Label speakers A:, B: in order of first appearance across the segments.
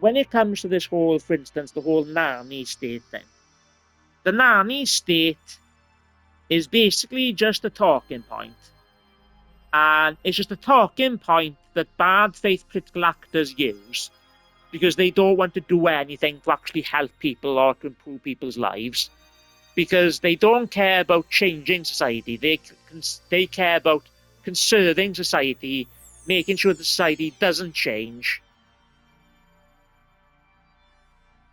A: when it comes to this whole, for instance, the whole nanny state thing, the nanny state is basically just a talking point. And it's just a talking point that bad faith political actors use because they don't want to do anything to actually help people or to improve people's lives, because they don't care about changing society. They care about conserving society, making sure the society doesn't change,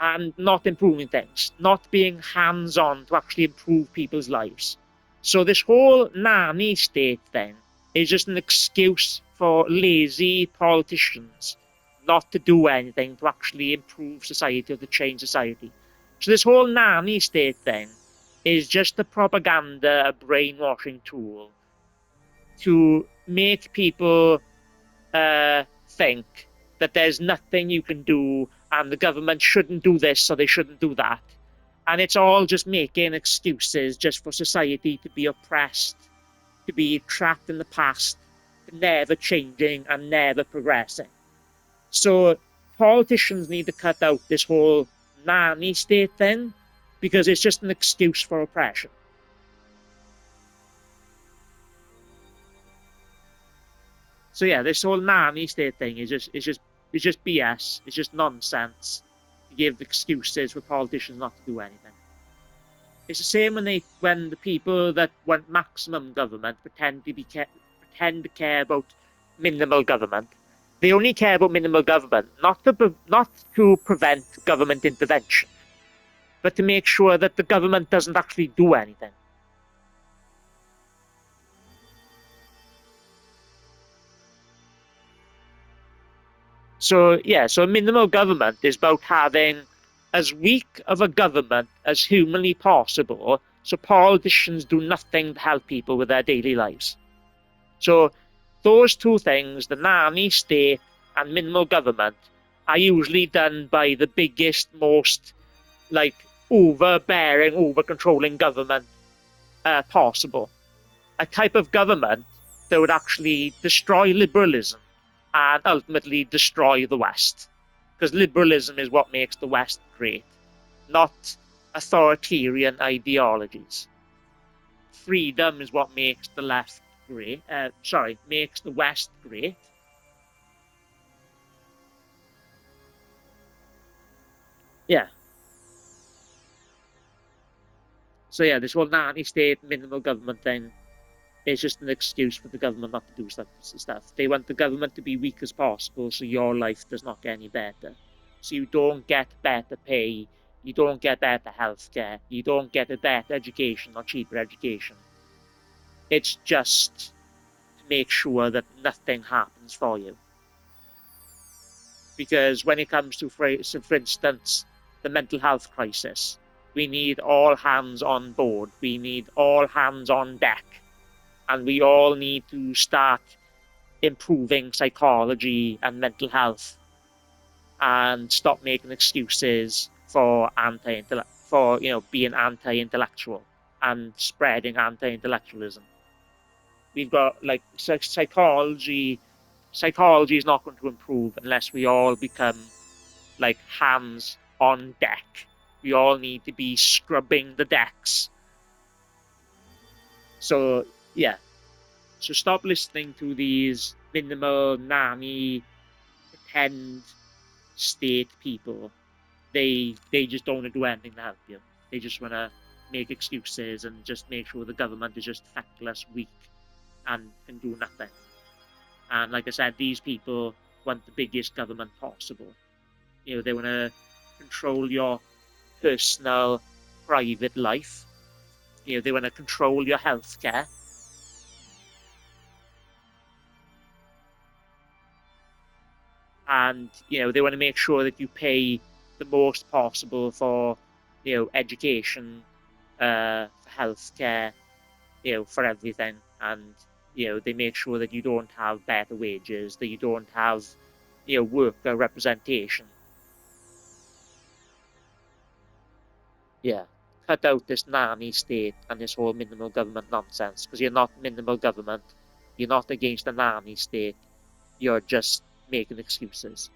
A: and not improving things, not being hands-on to actually improve people's lives. So this whole nanny state thing is just an excuse for lazy politicians not to do anything to actually improve society or to change society. So this whole nanny state thing is just a propaganda, a brainwashing tool to make people think that there's nothing you can do and the government shouldn't do this or they shouldn't do that. And it's all just making excuses just for society to be oppressed, to be trapped in the past, never changing and never progressing. So politicians need to cut out this whole nanny state thing because it's just an excuse for oppression. So yeah, this whole nanny state thing is just BS. It's just nonsense to give excuses for politicians not to do anything. It's the same when the people that want maximum government pretend to care about minimal government. They only care about minimal government, not to prevent government intervention, but to make sure that the government doesn't actually do anything. So yeah, so minimal government is about having as weak of a government as humanly possible, so politicians do nothing to help people with their daily lives. So those two things, the nanny state and minimal government, are usually done by the biggest, most overbearing, over-controlling government possible. A type of government that would actually destroy liberalism and ultimately destroy the West. Because liberalism is what makes the West great, not authoritarian ideologies. Freedom is what makes the left great. Makes the West great. Yeah. So yeah, this whole nanny state, minimal government thing is just an excuse for the government not to do stuff. They want the government to be weak as possible so your life does not get any better. So you don't get better pay, you don't get better healthcare, you don't get a better education or cheaper education. It's just to make sure that nothing happens for you. Because when it comes to, for instance, the mental health crisis, we need all hands on board. We need all hands on deck. And we all need to start improving psychology and mental health and stop making excuses for being anti-intellectual and spreading anti-intellectualism. We've got psychology is not going to improve unless we all become hands on deck. We all need to be scrubbing the decks. So yeah, so stop listening to these minimal nanny pretend state people. They just don't want to do anything to help you. They just want to make excuses and just make sure the government is just feckless, weak, and can do nothing. And like I said, these people want the biggest government possible. They want to control your personal, private life. They want to control your healthcare. And they want to make sure that you pay the most possible for education, for healthcare, for everything. And they make sure that you don't have better wages, that you don't have worker representation. Yeah, cut out this nanny state and this whole minimal government nonsense, because you're not minimal government, you're not against the nanny state, you're just making excuses.